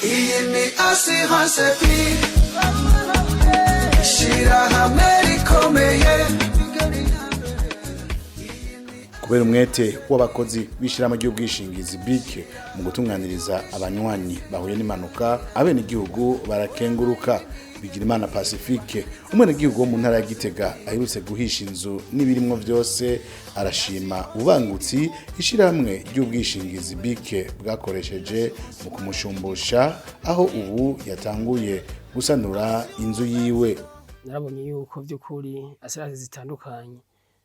iyi ni assurance vie shirahamwe rikomeye. Kubera umwete w'abakozi b'ishirahamwe ry'ubwishingizi BIC mu gutunganiriza abanywanyi bahuye n'impanuka, abenegihugu barakenguruka. Bigirimana Pacifique, umwenegihugu wo mu ntara ya Gitega aherutse guhisha inzu n'ibirimwo vyose, arashima ubangutsi ishirahamwe ry'ubwishingizi BIC bwakoresheje mu kumushumbusha, aho ubu yatanguye gusanura inzu yiwe. Narabonye yuko by'ukuri assurance zitandukanye,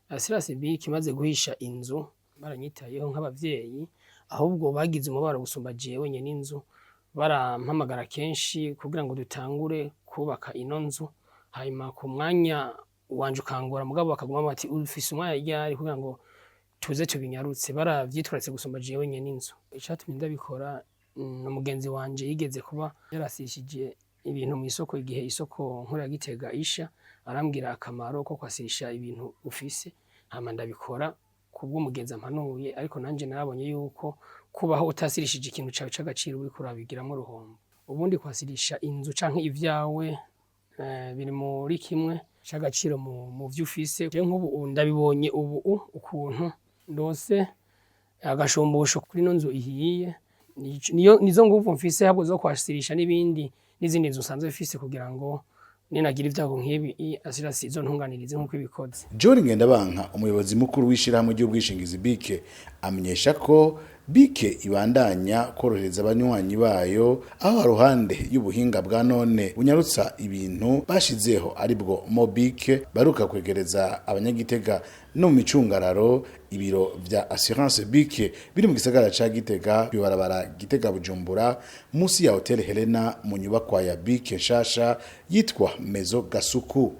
assurance BIC imaze guhisha inzu baranyitayeho nk'abavyeyi, ahubwo bagize umubaro gusumba jewe nyene n'inzu, barampamagara kenshi kugira ngo dutangure kubaka ino nzu, hanyuma ku mwanya wanje ukangora, mugabo bakaguma bati ufise umwanya ryari kugira ngo tuze tubinyarutse, baravyitwaratse gusumba jewe nyene n'inzu. Icatumye ndabikora n'umugenzi wanje yigeze kuba yarasishije ibintu mu isoko, igihe isoko nkuru ya Gitega isha, arambwira akamaro ko kwasisha ibintu ufise, hama ndabikora kubw'umugenzi ampanuye, ariko nanje narabonye yuko kubaho utasirishije ikintu cawe c'agaciro uri kurabigiramo uruhombo. Ubundi kwasirisha inzu canke ivyawe biri muri kimwe c'agaciro mu vyo ufise. Je nk'ubu ndabibonye ubu ukuntu ndose agashumbusho kuri no nzu ihiye, nizo nguvu mfise habwo zo kwasirisha n'izindi nzu sanzwe mfise kugira ngo ninagira ivyago nk'ibi assurance izo ntunganirize nk'uko ibikoze. John Ngendabanka, umuyobozi mukuru w'ishirahamwe ry'ubwishingizi BIC, amenyesha ko BIC ibandanya korohereza abanywanyi bayo, aho haruhande y'ubuhinga bwa none bunyarutsa ibintu bashizeho aribwo Mobic, baruka kwegereza abanyagitega no mu micungararo ibiro vya assurance BIC biri mu gisagara ca Gitega, bibarabara Gitega Bujumbura, musi ya Hotel Helena, mu nyubakwa ya BIC nshasha yitwa Mezo Gasuku.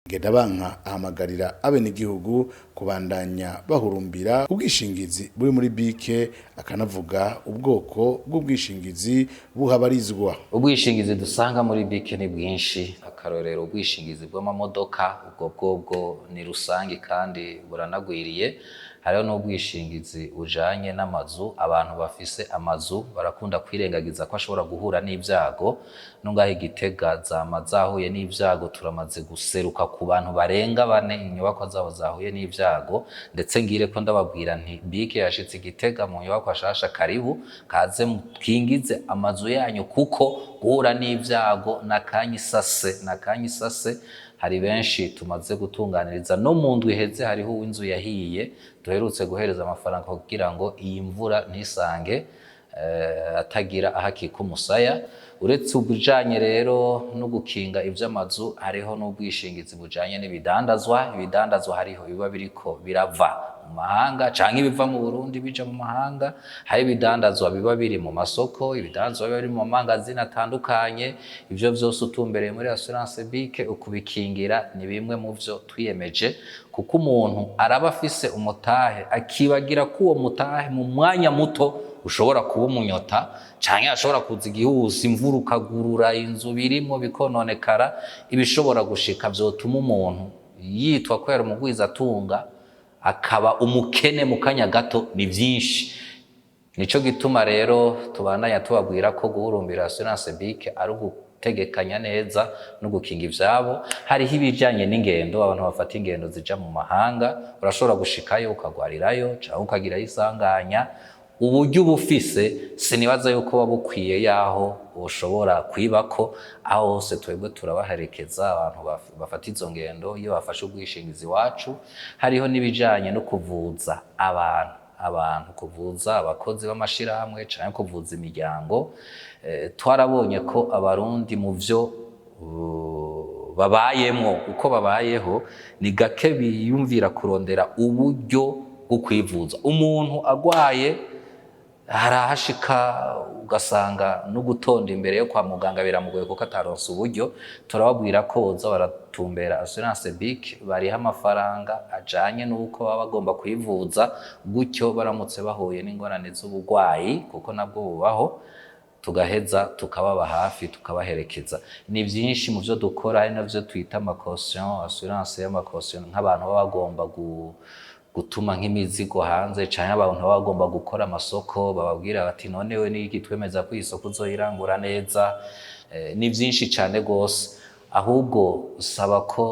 Ngendabanka ahamagarira abenegihugu kubandanya bahurumbira ubwishingizi buri muri BIC, akanavuga ubwoko bw'ubwishingizi buhabarizwa. Ubwishingizi dusanga muri BIC ni bwinshi, akarorero ubwishingizi bw'amamodoka, ubwo ni rusangi kandi buranagwiriye. Hariho n'ubwishingizi ujanye n'amazu, abantu bafise amazu barakunda kwirengagiza ko ashobora guhura n'ivyago. Nungaho Igitega zahuye n'ivyago, turamaze guseruka ku bantu barenga 4 inyubako zabo zahuye n'ivyago, ndetse ngire ko ndababwira nti BIC yashitse Igitega mu nyubako shasha, karibu kaze mukingize amazu yanyu, kuko guhura n'ivyago nakanyisase. Hari benshi tumaze gutunganiriza, no mu ndwi iheze hariho inzu yahiye, duherutse guhereza amafaranga kugira ngo iyi mvura ntisange atagira ahakika umusaya. Uretse ubujanye rero no gukinga ivy'amazu, hariho n'ubwishingizi bujanye n'ibidandazwa. Ibidandazwa hariho biba biriko birava mu mahanga canke biva mu Burundi bija mu mahanga, hari ibidandazwa biba biri mu masoko, ibidandazwa biba biri mu mangazini atandukanye. Ivyo vyose utumbereye muri assurance BIC ukubikingira ni bimwe mu vyo twiyemeje, kuko umuntu araba afise umutahe akibagira ko uwo mutahe mu mwanya muto ushobora kuba umunyota, canke ashobora kuza igihusi, imvura ukagurura inzu birimo bikononekara. Ibishobora gushika vyotuma umuntu yitwa ko yari umugwiza atunga akaba umukene mu kanya gato, ni vyinshi. Nico gituma rero tubandanya tubabwira ko guhurumbira assurance BIC ari ugutegekanya neza no gukinga ivyabo. Hariho ibijanye n'ingendo, abantu bafata ingendo zija mu mahanga, urashobora gushikayo ukagwarirayo canke ukagira isanganya. Uburyo bufise sinibaza yuko babukwiye yaho ushobora kwibako, aho hose twebwe turabaherekeza abantu bafata izo ngendo iyo bafashe ubwishingizi wacu. Hariho n'ibijanye no kuvuza abantu kuvuza abakozi b'amashirahamwe canke kuvuza imiryango. Twarabonye ko abarundi mu vyo babayemwo, uko babayeho ni gake biyumvira kurondera uburyo bwo kwivuza. Umuntu agwaye harahashika ugasanga no gutonda imbere yo kwa muganga biramugoye kuko ataronse uburyo. Turababwira ko boza baratumbera assurance BIC, bariha amafaranga ajanye n'uko baba bagomba kwivuza, gutyo baramutse bahuye n'ingorane z'ubugwayi, kuko nabwo bubaho, tugaheza tukababa hafi tukabaherekeza. Ni byinshi mu byo dukora, ari navyo twita ama caution, assurance y'ama caution, nk'abantu baba bagomba gutuma nk'imizigo hanze canke abantu baba bagomba gukora amasoko bababwira bati none we niki twemeza ko isoko uzoyirangura neza. Ni vyinshi cane gose, ahubwo usaba ko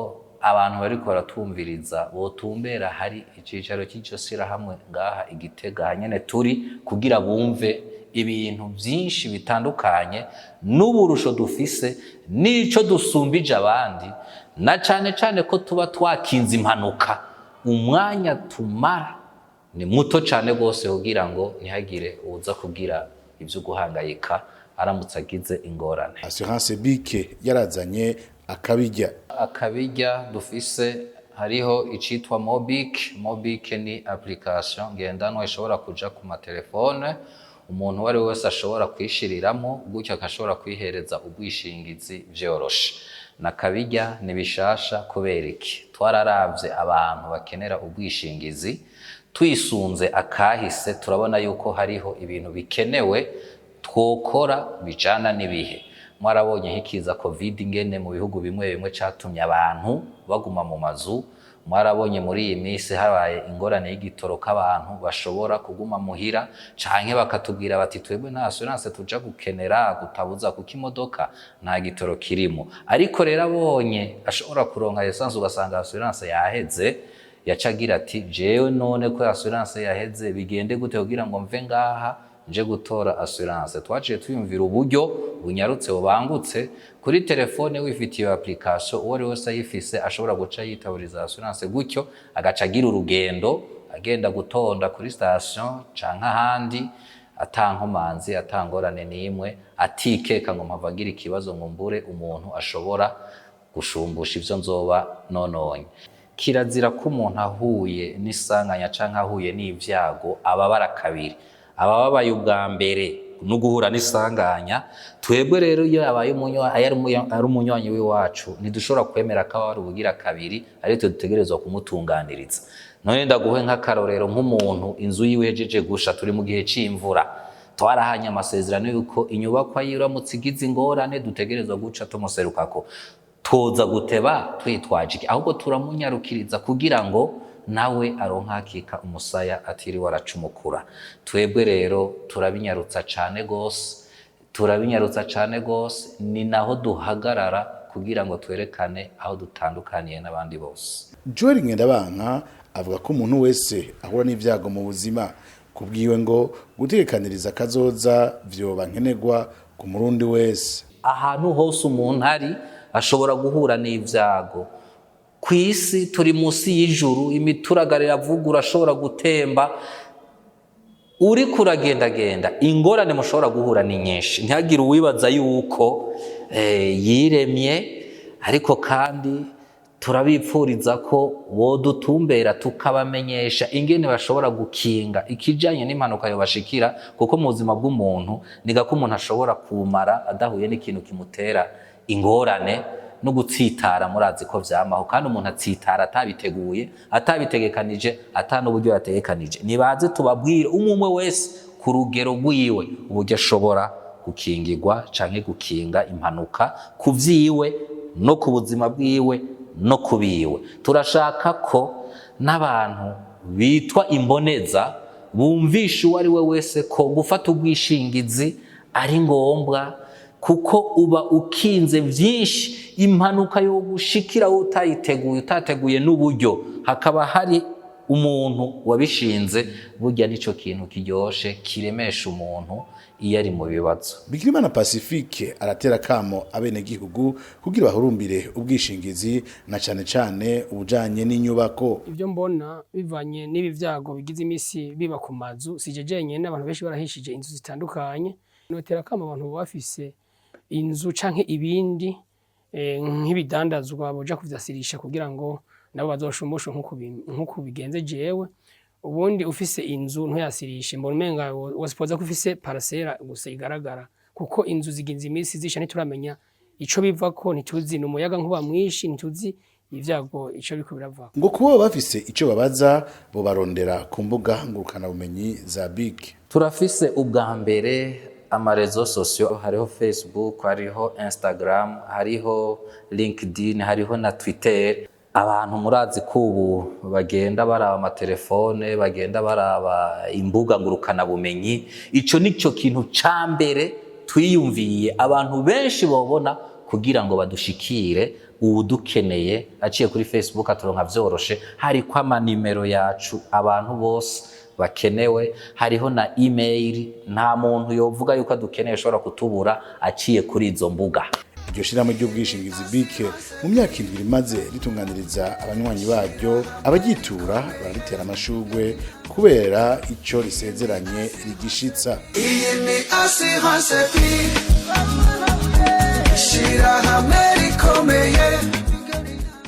abantu bariko baratumviriza botumbera hari icicaro cy'iryo shirahamwe ngaha i Gitega nyene turi, kugira bumve ibintu vyinshi bitandukanye n'uburusho dufise n'ico dusumbije abandi, na cane cane ko tuba twakinze impanuka. Umwanya tumara ni muto cane gose kugira ngo ntihagire uza kugira ivyo guhangayika aramutse agize ingorane. Assurance BIC yarazanye akabirya dufise, hariho icitwa Mobic. Mobic ni application ngendanwa ishobora kuja ku matelefone, umuntu wari wese ashobora kwishiriramwo gutyo akashobora kwihereza ubwishingizi vyoroshe. Nakabirya ni bishasha kubera iki? Twararavye abantu bakenera ubwishingizi, twisunze akahise turabona yuko hariho ibintu bikenewe twokora bijana n'ibihe. Mwarabonye hikiza Covid ingene mu bihugu bimwe bimwe catumye abantu baguma mu mazu. Mwarabonye muri iyi minsi habaye ingorane y'igitoro k'abantu bashobora kuguma muhira, canke bakatubwira bati twebwe nta assurance tuja gukenera gutabuza kuko imodoka nta gitoro kirimo. Ariko rero abonye ashobora kuronka essence ugasanga assurance yaheze, yacagira ati jewe none ko assurance yaheze bigende gute kugira ngo mve ngaha nje gutora assurance. Twaciye tuyumvira uburyo bunyarutse bubangutse kuri telefone wifitiye application, uwo ari wese ayifise ashobora guca yitaburiza assurance, gutyo agaca agira urugendo agenda gutonda kuri station canke ahandi atankomanzi atangorane n'imwe, atikeka ngo mpavagira ikibazo ngo mbure umuntu ashobora gushumbusha ivyo nzoba nononye. Kirazira ko umuntu ahuye n'isanganya canke ahuye n'ivyago ababara kabiri, ababaye ubwa mbere no guhura n'isanganya. Twebwe rero iyo abaye ari umunywanyi w'iwacu ntidushobora kwemera ko ari ubugira kabiri, ariko dutegerezwa kumutunganiriza. None ndaguhe nk'akarorero, nk'umuntu inzu yiwe hejeje gusha, turi mu gihe c'imvura, twarahanye amasezerano yuko inyubakwa yiramutse igize ingorane dutegerezwa guca tumuserukako. Toza guteba twitwaje iki? Ahubwo turamunyarukiriza kugira ngo nawe aronka akika umusaya atiriwe aracumukura. Twebwe rero turabinyarutsa cane gose, ni naho duhagarara kugira ngo twerekane aho dutandukaniye n'abandi bose. Joel Ngendabanka avuga ko umuntu wese ahura n'ivyago mu buzima, kubwiwe ngo gutekaniriza kazoza vyoba nkenerwa ku murundi wese. Ahantu hose umuntu ari ashobora guhura n'ivyago. Kwisi turi musi y'ijuru, imituragare ravugura ashobora gutemba. Uri kuragendagenda ingorane mushobora guhura ni nyinshi, ntihagire uwibaza yuko yiremye. Ariko kandi turabipfuriza ko bodutumbera tukabamenyesha ingene bashobora gukinga ikijanye n'impanuka yobashikira, kuko mu buzima bw'umuntu niga ko umuntu ashobora kumara adahuye n'ikintu kimutera ingorane no gutsitara. Murazi ko vyamaho, kandi umuntu atsitara atabiteguye, atabitegekanije, n'uburyo yategekanije. Nibaze tubabwire umwe wese ku rugero rwiwe uburyo ashobora gukingirwa canke gukinga impanuka ku vyiwe no ku buzima bwiwe no kubiwe. Turashaka ko n'abantu bitwa imboneza bumvisha uwo ari we wese ko gufata ubwishingizi ari ngombwa, kuko uba ukinze vyinshi. Impanuka yo gushikira utateguye n'uburyo hakaba hari umuntu wabishinze, burya nico kintu kiryoshe kiremesha umuntu iyo ari mu bibazo. Bigirimana Pacifique aratera kamo abene gihugu kugira bahurumbire ubwishingizi, na cane ubujanye n'inyubako. Ivyo mbona bivanye n'ibi vyago bigize imisi biba ku mazu, sije jenyene n'abantu benshi barahishije inzu zitandukanye. Notera kamo abantu bafise inzu canke ibindi nk'ibidandazwa boja kuvyasirisha kugira ngo nabo bazoshumbushe nkuko bigenze jewe. Ubundi ufise inzu ntuyasirishe, mbona umenga wasipoza ko ufise parcela gusa igaragara, kuko inzu ziginze imisi zisha ntituramenya ico bivako, ntituzi n'umuyaga nkuba mwinshi, ntituzi ivyago ico biko biravako. Ngo kuba bafise ico babaza bo barondera ku mbuga ngurukana bumenyi za BIC. Turafise ubwa mbere amarezo sosio, hariho Facebook, hariho Instagram, hariho LinkedIn, hariho na Twitter. abantu murazi ko ubu bagenda baraba amatelefone, bagenda baraba imbuga ngurukana bumenyi. Ico nicyo kintu ca mbere twiyumviye abantu benshi bobona kugira ngo badushikire udukeneye aciye kuri Facebook aturonka vyoroshe. Hariko amanimero yacu abantu bose bakenewe, hariho na email, nta muntu yovuga yuko adukeneye ashobora kutubura aciye kuri izo mbuga. Iryo shirahamwe ry'ubwishingizi BIK mu myaka 7 rimaze ritunganiriza abanywanyi baryo, abagitura baritera amashugwe kubera ico risezeranye rigishitsa. Iyi ni Assurance BIK, shirahamwe rikomeye.